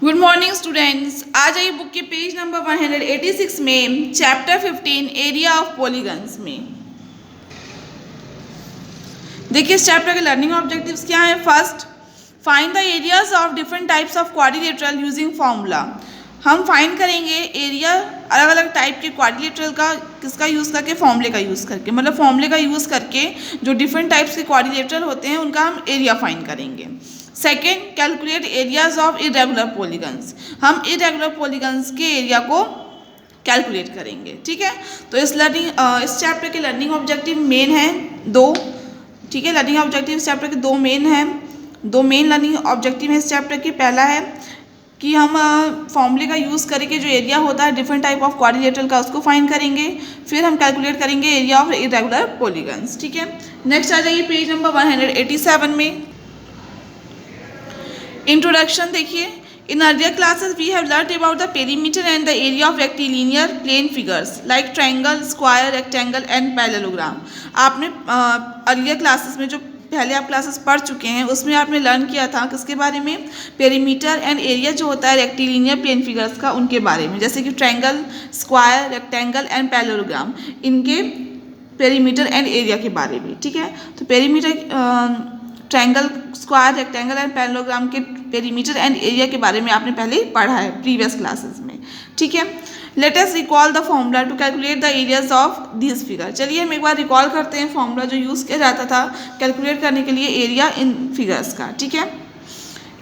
Good morning students. आज आइए book के पेज नंबर 186 में चैप्टर 15 एरिया ऑफ पॉलीगन्स में। देखिए इस चैप्टर के लर्निंग ऑब्जेक्टिव्स क्या हैं। First, find the areas of different types of quadrilateral using formula. हम फाइंड करेंगे एरिया अलग अलग टाइप के क्वाड्रिलेटरल का किसका यूज़ करके, फॉर्मूले का यूज़ करके, मतलब फॉर्मूले का यूज़ करके जो डिफरेंट टाइप्स के क्वाड्रिलेटरल होते हैं उनका हम एरिया फाइंड करेंगे। Second, calculate areas of irregular polygons. हम इरेगुलर पॉलीगन्स के एरिया को कैलकुलेट करेंगे। ठीक है, तो इस चैप्टर के लर्निंग ऑब्जेक्टिव मेन हैं दो। ठीक है, लर्निंग ऑब्जेक्टिव इस चैप्टर के दो मेन लर्निंग ऑब्जेक्टिव हैं इस चैप्टर के। पहला है कि हम फॉर्मूले का यूज़ करके जो एरिया होता है डिफरेंट टाइप ऑफ क्वाड्रिलेटरल का उसको फाइंड करेंगे। फिर हम कैलकुलेट करेंगे एरिया ऑफ इरेगुलर पॉलीगन्स। ठीक है, नेक्स्ट आ जाइए पेज नंबर 187 में। इंट्रोडक्शन देखिए, in earlier classes we have learn about the perimeter and the area of rectilinear plane figures like triangle, square, rectangle and parallelogram. आपने earlier classes में जो पहले आप क्लासेस पढ़ चुके हैं उसमें आपने लर्न किया था किसके बारे में, पेरीमीटर एंड एरिया जो होता है रेक्टिलिनियर प्लेन फिगर्स का, उनके बारे में, जैसे कि triangle, square, rectangle and parallelogram, इनके पेरीमीटर एंड एरिया के बारे में। ठीक है, तो perimeter, triangle, square, rectangle and parallelogram के पेरीमीटर एंड एरिया के बारे में आपने पहले ही पढ़ा है प्रीवियस क्लासेस में। ठीक है, let us recall the formula to calculate the areas of this figure. चलिए हम एक बार रिकॉल करते हैं फॉर्मूला जो यूज़ किया जाता था कैलकुलेट करने के लिए एरिया इन फिगर्स का। ठीक है,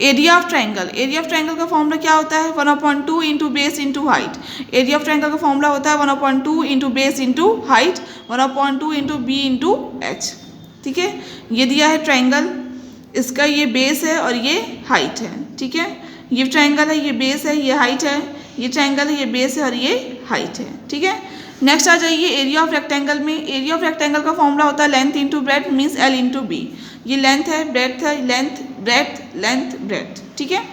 एरिया ऑफ ट्रायंगल का फॉर्मूला क्या होता है, 1/2 into base into height. Area of triangle का फॉर्मूला होता है 1/2 into base into height, 1/2 into B into H. ठीक है, ये दिया है ट्रायंगल, इसका ये बेस है और ये हाइट है। ठीक है, ये ट्रायंगल है, ये बेस है, ये हाइट है, ये ट्रायंगल है, ये बेस है और ये हाइट है। ठीक है, नेक्स्ट आ जाइए एरिया ऑफ रेक्टेंगल में। एरिया ऑफ रेक्टेंगल का फॉर्मूला होता है length into breadth means L into B. ये लेंथ है, ब्रेड्थ है, लेंथ ब्रेड्थ। ठीक है,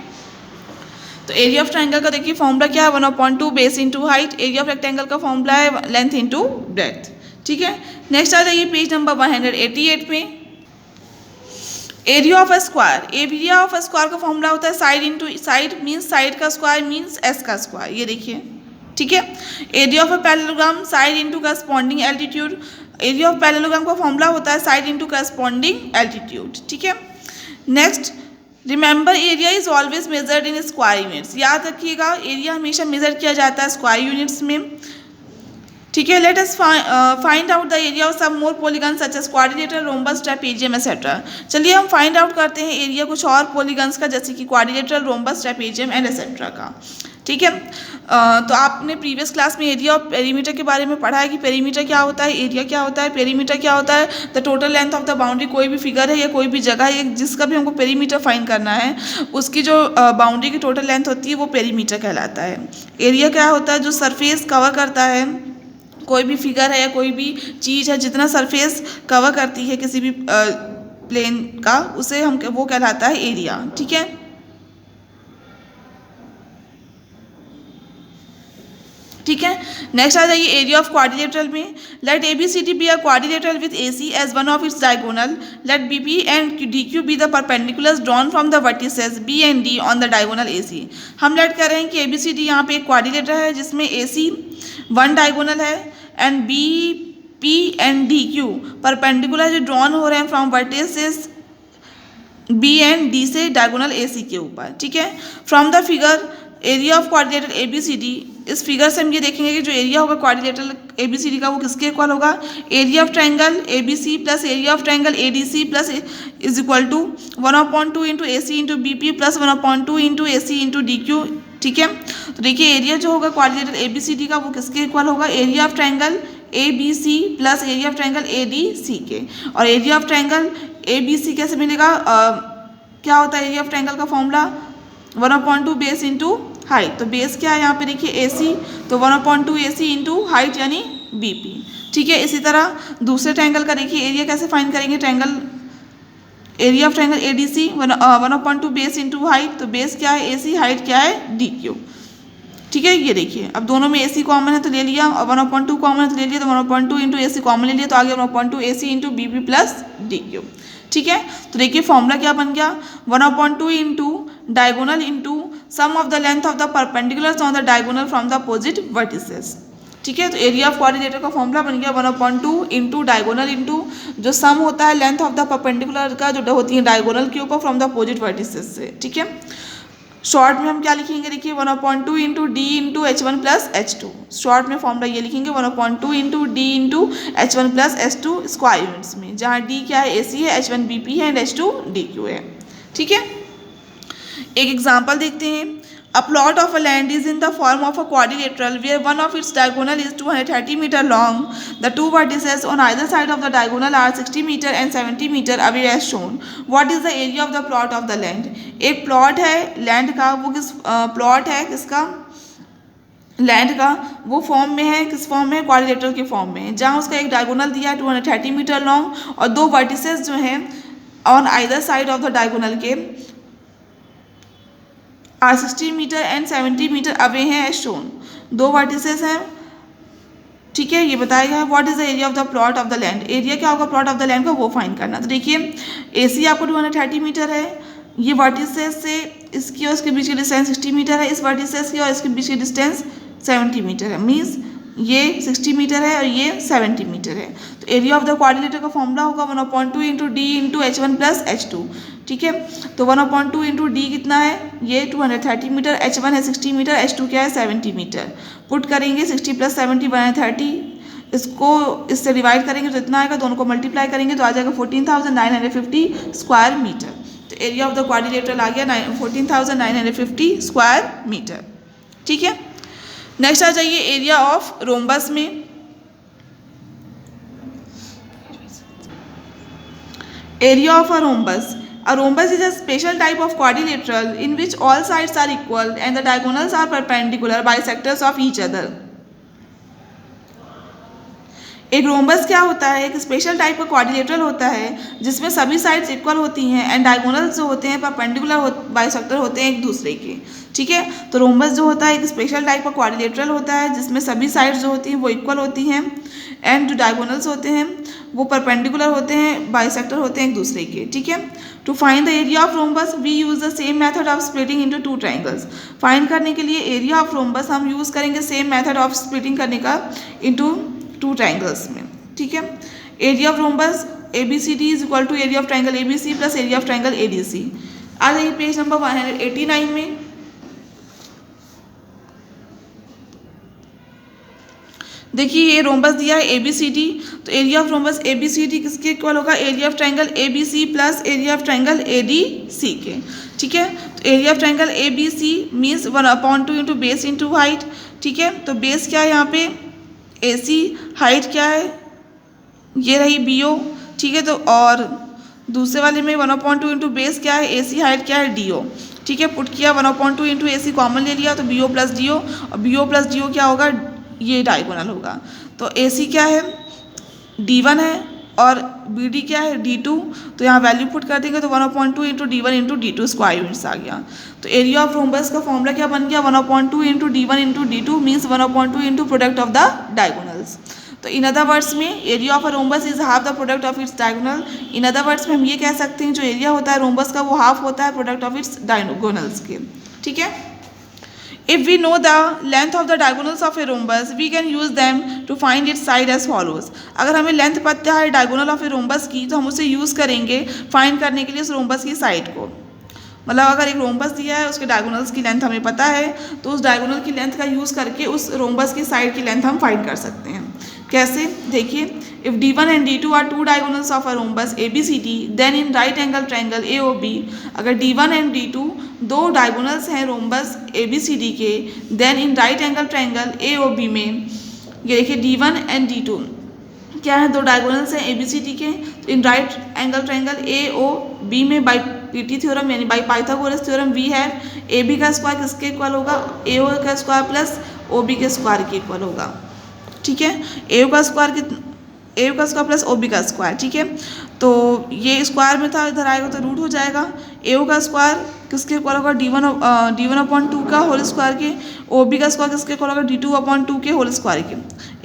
तो एरिया ऑफ ट्रायंगल का देखिए फॉर्मूला क्या है, 1/2 base into height. Area of rectangle का फॉर्मूला है लेंथ इंटू ब्रेड्थ। ठीक है, नेक्स्ट आ जाइए पेज नंबर 188 में। Area of a square. Area of a square का फॉर्मूला होता है side into side means side का स्क्वायर मीन्स एस का स्क्वायर, ये देखिए। ठीक है, area of a parallelogram side into corresponding altitude. Area of parallelogram का फॉर्मूला होता है साइड इंटू करस्पॉन्डिंग एल्टीट्यूड। ठीक है, next, remember area is always measured in square units. याद रखिएगा एरिया हमेशा मेजर किया जाता है स्क्वायर यूनिट्स में। ठीक है, let us find out the area of some more polygon such as quadrilateral, rhombus, trapezium etcetera. चलिए हम फाइंड आउट करते हैं एरिया कुछ और पॉलीगन्स का, जैसे कि quadrilateral, rhombus, trapezium and etcetera का। ठीक है, तो आपने प्रीवियस क्लास में एरिया ऑफ पेरीमीटर के बारे में पढ़ा है कि पेरीमीटर क्या होता है, एरिया क्या होता है। पेरीमीटर क्या होता है, the total length of the boundary. कोई भी फिगर है या कोई भी जगह है जिसका भी हमको पेरीमीटर फाइंड करना है, उसकी जो बाउंड्री की टोटल लेंथ होती है वो पेरीमीटर कहलाता है। एरिया क्या होता है, जो सरफेस कवर करता है, कोई भी फिगर है या कोई भी चीज़ है जितना सरफेस कवर करती है किसी भी प्लेन का, उसे हम वो कहलाता है एरिया। ठीक है, ठीक है, नेक्स्ट आ जाइए एरिया ऑफ क्वाड्रिलेटरल में। Let ABCD be a quadrilateral with AC as one of its diagonal. Let BP and DQ be the perpendiculars drawn from the vertices B and D on the diagonal AC। हम let कर रहे हैं कि ABCD यहाँ पे एक quadrilateral है जिसमें AC 1 डायगोनल है and BP and DQ perpendicular जो ड्रॉन हो रहे हैं from vertices B and D से डायगोनल AC के ऊपर। ठीक है, from the figure area of quadrilateral ABCD, इस फिगर से हम ये देखेंगे कि जो एरिया होगा क्वाड्रिलेटरल ABCD का वो किसके इक्वल होगा, area of triangle ABC plus area of triangle ADC plus is equal to 1/2 into AC into BP plus 1/2 into AC into DQ। ठीक है, तो देखिए एरिया जो होगा क्वाड्रिलेटरल ABCD का वो किसके इक्वल होगा, area of triangle ABC plus area of triangle ADC के। और एरिया ऑफ ट्रायंगल ABC कैसे मिलेगा, क्या होता है एरिया ऑफ ट्रायंगल का फॉर्मूला 1/2 बेस इंटू हाइट। तो बेस क्या है यहाँ पे देखिए AC, तो 1/2 AC इंटू हाइट यानी BP। ठीक है, इसी तरह दूसरे ट्रायंगल का देखिए एरिया कैसे फाइंड करेंगे, triangle area of triangle ADC 1/2 base into height. तो बेस क्या है AC, हाइट क्या है DQ। ठीक है, ये देखिए अब दोनों में AC कॉमन है तो ले लिया और 1/2 कॉमन है तो ले लिया, तो 1/2 इंटू AC कॉमन ले लिया तो आगे 1/2 AC into BP plus DQ। ठीक है, तो देखिए फॉर्मूला क्या बन गया, 1/2 into diagonal into sum of the length of the perpendiculars on the diagonal from the opposite vertices. ठीक है, तो एरिया ऑफ क्वाड्रिलेटर का फॉर्मूला बन गया 1/2 इंटू डायगोनल इंटू जो सम होता है लेंथ ऑफ द परपेंडिकुलर का जो होती है डायगोनल के ऊपर फ्रॉम द अपोजिट वर्टिसेस से। ठीक है, शॉर्ट में हम क्या लिखेंगे, देखिए 1/2 into D into H1 plus H2। Short में फॉर्मूला ये लिखेंगे 1/2 into D into H1 plus H2 square units में, जहाँ डी क्या है AC है, H1 BP है एंड H2 DQ है। ठीक है, एक एग्जाम्पल देखते हैं। A plot of a land is in the form of a quadrilateral where one of its diagonal is 230 meter long. The two vertices on either side of the diagonal are 60 meter and 70 meter away as shown. What is the area of the plot of the land? एक plot है land का, वो किस plot है किसका, land का, वो form में है, किस फॉर्म में, क्वाड्रिलेटरल के फॉर्म में है, जहाँ उसका एक डायगोनल दिया है 230 मीटर लॉन्ग और दो वर्टिसेस जो हैं on either side of the diagonal के are 60 metre and 70 metre away हैं एज शोन। दो वर्टिसेस हैं। ठीक है, ये बताया गया है what is the area of the plot of the land. Area क्या होगा प्लॉट ऑफ द लैंड का, वो फाइंड करना। तो देखिए AC आपको 230 मीटर है, ये वर्टिसेस से इसकी और इसके बीच की डिस्टेंस 60 मीटर है, इस वर्टिसेस की और इसके बीच की डिस्टेंस 70 मीटर है, मीन्स ये 60 मीटर है और ये 70 मीटर है। तो एरिया ऑफ द क्वाड्रिलेटर का फॉर्मूला होगा 1/2 into D into H1 plus H2। ठीक है, तो 1/2 इंटू डी कितना है, ये 230 मीटर, H1 है 60 मीटर, H2 क्या है 70 मीटर। पुट करेंगे 60 प्लस 70 बना 30, इसको इससे डिवाइड करेंगे तो इतना आएगा, दोनों को मल्टीप्लाई करेंगे तो आ जाएगा 14,950 स्क्वायर मीटर। तो एरिया ऑफ द क्वाड्रिलेटर आ गया 14,950 स्क्वायर मीटर। ठीक है, नेक्स्ट आ जाइए एरिया ऑफ रोम्बस में। Area of a rhombus. A rhombus is a special type of quadrilateral in which all sides are equal and the diagonals are perpendicular bisectors of each other. एक rhombus क्या होता है, एक special type का quadrilateral होता है जिसमें सभी साइड्स इक्वल होती हैं एंड डायगोनल्स जो होते हैं परपेंडिकुलर बाइसेक्टर होते हैं एक दूसरे के। ठीक है, तो रोम्बस जो होता है एक स्पेशल टाइप का क्वाड्रिलेटरल होता है जिसमें सभी साइड्स जो होती हैं वो इक्वल होती हैं एंड जो डायगोनल्स होते हैं वो परपेंडिकुलर होते हैं, बाइसेक्टर होते हैं एक दूसरे के। ठीक है, to find the area of rhombus we use the same method of splitting into two triangles. Find करने के लिए एरिया ऑफ रोम्बस हम यूज़ करेंगे सेम मेथड ऑफ स्प्लिटिंग करने का इनटू टू ट्रायंगल्स में। ठीक है, area of rhombus ABCD is equal to area of triangle ABC plus area of triangle ADC। आ जाइए पेज नंबर 189 में। देखिए ये रोम्बस दिया है ABCD, तो एरिया ऑफ रोम्बस ABCD किसके इक्वल होगा, area of triangle ABC plus area of triangle ADC के। ठीक है, तो area of triangle ABC means 1/2 into base into height. ठीक है, तो बेस क्या है यहाँ पे AC, हाइट क्या है ये रही BO। ठीक है, तो और दूसरे वाले में 1/2 इंटू बेस क्या है AC, हाइट क्या है DO। ठीक है, पुट किया 1/2 इंटू AC कॉमन ले लिया तो BO प्लस DO, और BO प्लस DO क्या होगा, ये डायगोनल होगा। तो AC क्या है D1 है और BD क्या है D2, तो यहाँ वैल्यू पुट कर देंगे तो 1/2 into D1 into D2 square units आ गया। तो एरिया ऑफ रोम्बस का फॉर्मूला क्या बन गया 1/2 into D1 into D2 means 1/2 into product of the diagonals. तो इन अदर वर्ड्स में area of a rhombus is half the product of its diagonal. In other words में हम ये कह सकते हैं जो एरिया होता है रोम्बस का वो हाफ होता है प्रोडक्ट ऑफ इट्स डायगोनल्स के। ठीक है, if we know the length of the diagonals of a rhombus we can use them to find its side as follows। अगर हमें लेंथ पता है डायगोनल ऑफ ए रोम्बस की तो हम उसे यूज़ करेंगे फाइंड करने के लिए उस रोम्बस की साइड को। मतलब अगर एक रोम्बस दिया है उसके डायगोनल्स की लेंथ हमें पता है तो उस डायगोनल की लेंथ का यूज़ करके उस रोम्बस की साइड की लेंथ हम फाइंड कर सकते हैं। कैसे, देखिए if D1 and D2 are two diagonals of a rhombus ABCD then in right angle triangle AOB। अगर D1 एंड D2 दो डायगोनल्स हैं रोम्बस ABCD के then in right angle triangle AOB में, ये देखिए D1 एंड D2 क्या है, दो डायगोनल्स हैं ABCD के, तो इन राइट एंगल ट्रायंगल AOB में बाई PT थ्योरम यानी बाई पाइथागोरस थ्योरम वी है AB का स्क्वायर किसके इक्वल होगा, AO का स्क्वायर प्लस OB के स्क्वायर के इक्वल होगा। ठीक है, AO का स्क्वायर प्लस OB का स्क्वायर। ठीक है, तो ये स्क्वायर में था इधर आएगा तो रूट हो जाएगा। AO का स्क्वायर किसके इक्वल होगा, D1/2 का होल स्क्वायर के, OB का स्क्वायर किसके इक्वल होगा, D2/2 के होल स्क्वायर के।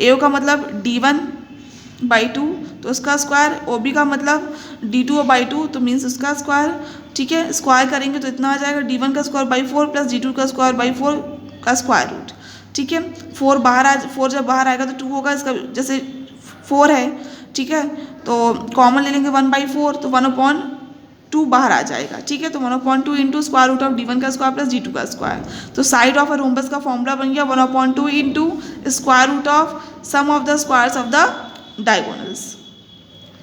AO का मतलब D1/2 तो उसका स्क्वायर, ओ बी का मतलब D2/2 तो मीन्स उसका स्क्वायर, ठीक है। स्क्वायर करेंगे तो इतना आ जाएगा D1 का स्क्वायर बाई 4 प्लस D2 का स्क्वायर बाई 4 का स्क्वायर रूट, ठीक है। 4 जब बाहर आएगा तो 2 होगा, इसका जैसे 4 है, ठीक है, तो कॉमन ले लेंगे 1/4 तो 1/2 बाहर आ जाएगा, ठीक है। तो 1/2 into square root of D1 का स्क्वायर प्लस D2 का स्क्वायर, तो साइड ऑफ अ रोम्बस का फॉर्मूला बन गया 1/2 into square root of sum of the squares of the diagonals,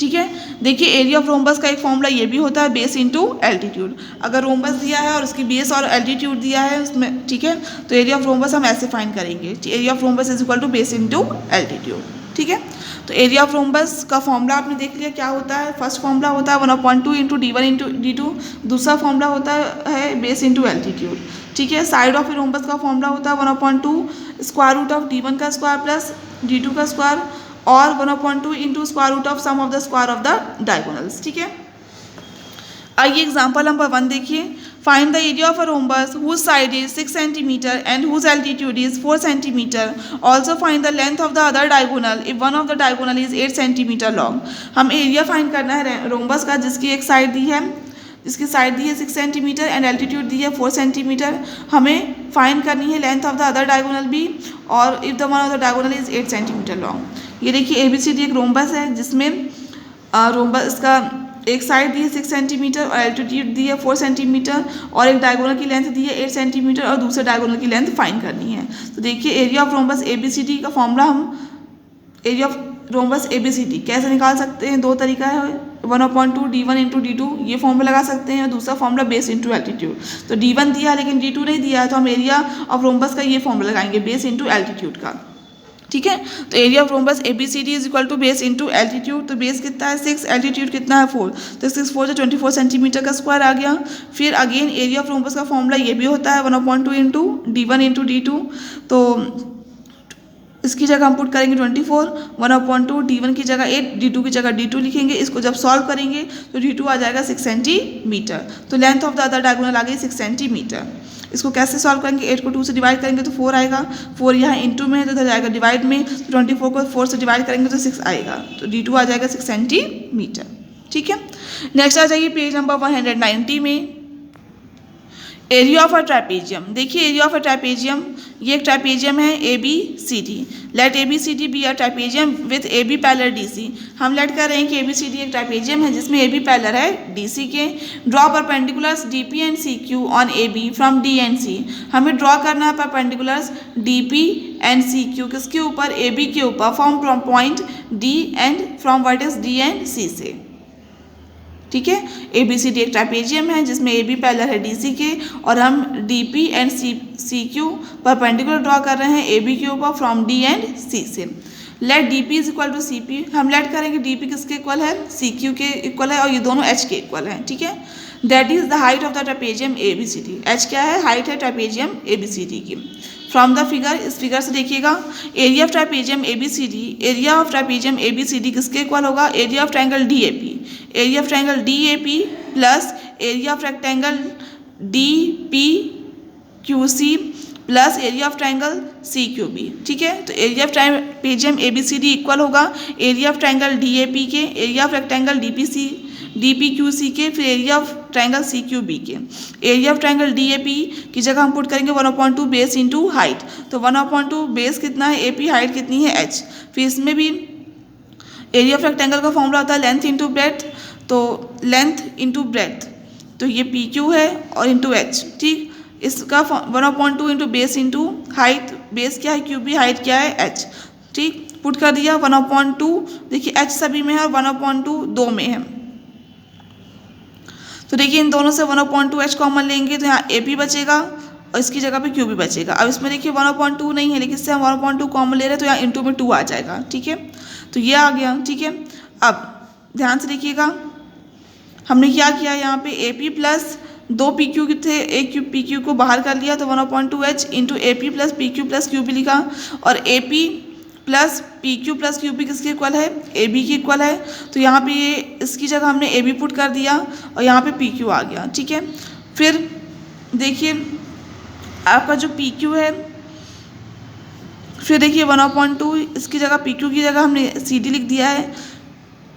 ठीक है। देखिए एरिया ऑफ रोम्बस का एक फॉर्मूला ये भी होता है बेस इंटू एल्टीट्यूड। अगर रोम्बस दिया है और उसकी बेस और एल्टीट्यूड दिया है उसमें, ठीक है, तो एरिया ऑफ रोम्बस हम ऐसे फाइंड करेंगे, area of rhombus is equal to base into altitude, ठीक है। तो एरिया ऑफ रोम्बस का फॉर्मूला आपने देख लिया क्या होता है। फर्स्ट फॉर्मूला होता है 1/2 इंटू D1 इंटू D2, दूसरा फॉर्मूला होता है बेस इंटू एल्टीट्यूड, ठीक है। साइड ऑफ रोम्बस का फॉर्मूला होता है 1/2 स्क्वायर रूट ऑफ D1 का स्क्वायर प्लस D2 का स्क्वायर और 1/2 into square root of sum of the square of the diagonals, ठीक है। आइए एग्जाम्पल नंबर 1 देखिए। Find the area of a rhombus whose side is 6 centimetre and whose altitude is 4 centimetre. Also find the length of the other diagonal if one of the diagonal is 8 centimetre long. हम area find करना है rhombus का जिसकी एक side दी है, जिसकी side दी है 6 centimetre and altitude दी है 4 सेंटीमीटर। हमें फाइंड करनी है length of the other diagonal भी, और if the one of the diagonal is 8 centimetre long. ये देखिए ABCD एक रोम्बस है जिसमें रोम्बस का एक साइड दी है 6 सेंटीमीटर और एल्टीट्यूड दी है 4 सेंटीमीटर और एक डायगोनल की लेंथ दी है 8 सेंटीमीटर और दूसरे डायगोनल की लेंथ फाइंड करनी है। तो देखिए एरिया ऑफ रोम्बस ABCD का फॉर्मूला हम एरिया ऑफ रोम्बस ABCD कैसे निकाल सकते हैं, दो तरीका है, 1/2 D1 इंटू D2 ये फॉर्मूला लगा सकते हैं और दूसरा फॉर्मूला बेस इंटू एल्टीट्यूड। तो D1 दिया है लेकिन D2 नहीं दिया है तो हम एरिया ऑफ रोम्बस का ये फॉर्मूला लगाएंगे बेस इंटू एल्टीट्यूड का, ठीक है। तो area of rhombus ABCD is equal to base into altitude. तो बेस कितना है 6, एल्टीट्यूड कितना है 4, तो 6 4 जो 24 सेंटीमीटर का स्क्वायर आ गया। फिर अगेन एरिया ऑफ रोम्बस का फॉर्मूला ये भी होता है 1/2 इंटू D1 इंटू D2। तो इसकी जगह हम पुट करेंगे 24, 1/2 D1 की जगह 8, D2 की जगह D2 लिखेंगे। इसको जब सॉल्व करेंगे तो D2 आ जाएगा 6 सेंटीमीटर। तो length of the other diagonal आ गई 6 सेंटीमीटर। इसको कैसे सॉल्व करेंगे, 8 को 2 से डिवाइड करेंगे तो 4 आएगा, 4 यहाँ इंटू में है तो इधर जाएगा डिवाइड में, तो 24 को 4 से डिवाइड करेंगे तो 6 आएगा, तो D2 आ जाएगा 6 सेंटीमीटर, ठीक है। नेक्स्ट आ जाइए पेज नंबर 190 में, एरिया ऑफ अ ट्रैपेजियम। देखिए एरिया ऑफ अ ट्रैपेजियम, ये एक ट्रैपेजियम है ABCD। Let ABCD be a trapezium with AB parallel DC। हम लेट कर रहे हैं कि ABCD एक ट्रैपेजियम है जिसमें AB पैरेलल है DC के। Draw perpendiculars DP and CQ on AB from D and C। हमें ड्रॉ करना है परपेंडिकुलर्स DP एंड CQ किसके ऊपर, AB के ऊपर, from point D and from vertex D and C से, ठीक है। ABCD एक ट्रैपेजियम है जिसमें AB पैरेलल है DC के और हम DP and CQ perpendicular draw कर रहे हैं AB के ऊपर फ्रॉम D एंड C से। Let DP is equal to CP। हम लेट करेंगे DP किसके इक्वल है, CQ के इक्वल है और ये दोनों H के इक्वल हैं, ठीक है। That is the height of the trapezium ABCD। H क्या है, हाइट है ट्रैपेजियम ABCD की। फ्रॉम द फिगर, इस फिगर से देखिएगा area of trapezium ABCD, area of trapezium ABCD किसके इक्वल होगा, area of triangle DAP। Area of triangle DAP plus area of rectangle DPQC plus area of triangle CQB, ठीक है। तो area of trapezium ABCD equal होगा area of triangle DAP के, area of rectangle DPQC के, फिर area of triangle CQB के। Area of triangle DAP की जगह हम पुट करेंगे 1/2 बेस इंटू हाइट। तो 1/2 बेस कितना है AP, हाइट कितनी है H। फिर इसमें भी एरिया ऑफ रेक्टेंगल का फॉर्मूला होता है लेंथ इंटू ब्रेथ। तो लेंथ इंटू ब्रेथ, तो ये PQ है और इंटू H, ठीक। इसका 1/2 into base into height, base क्या है QB, हाइट क्या है H, ठीक। पुट कर दिया 1/2, देखिए H सभी में है और 1/2 दो में है। तो देखिए इन दोनों से 1/2 H कॉमन लेंगे तो यहाँ AP बचेगा और इसकी जगह पे QB बचेगा। अब इसमें देखिए 1/2 नहीं है लेकिन इससे हम 1/2 कॉमन ले रहे हैं तो यहाँ इंटू में 2 आ जाएगा, ठीक है। तो ये आ गया, ठीक है। अब ध्यान से देखिएगा हमने क्या किया, यहाँ पे AP प्लस 2 PQ थे, एक PQ को बाहर कर लिया तो 1/2 H into AP plus PQ plus QB लिखा और AP plus PQ plus QB किसके इक्वल है, AB की इक्वल है। तो यहाँ पे ये इसकी जगह हमने AB पुट कर दिया और यहाँ पे PQ आ गया, ठीक है। फिर देखिए आपका जो PQ है, फिर देखिए 1/2 इसकी जगह PQ की जगह हमने CD लिख दिया है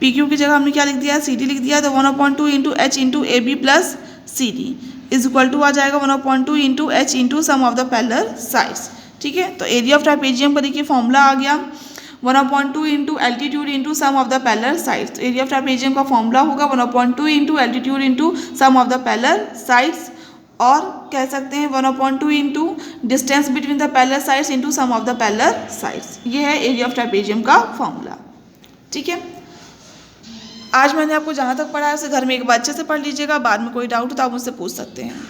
पी क्यू की जगह हमने क्या लिख दिया, सी डी लिख दिया, तो 1/2 into H into A B plus C D is equal to आ जाएगा 1/2 into H into sum of the parallel sides. ठीक है, तो एरिया ऑफ ट्रापेजियम का देखिए फॉर्मूला आ गया 1/2 into altitude into sum of the parallel sides. तो एरिया ऑफ ट्रापेजियम का फॉर्मूला होगा 1/2 into altitude into sum of the parallel sides, और कह सकते हैं 1/2 into distance between the parallel sides into sum of the parallel sides. ये है area of trapezium का फॉर्मूला। ठीक है, आज मैंने आपको जहाँ तक पढ़ाया उसे घर में एक बार अच्छे से पढ़ लीजिएगा, बाद में कोई डाउट हो तो आप मुझसे पूछ सकते हैं।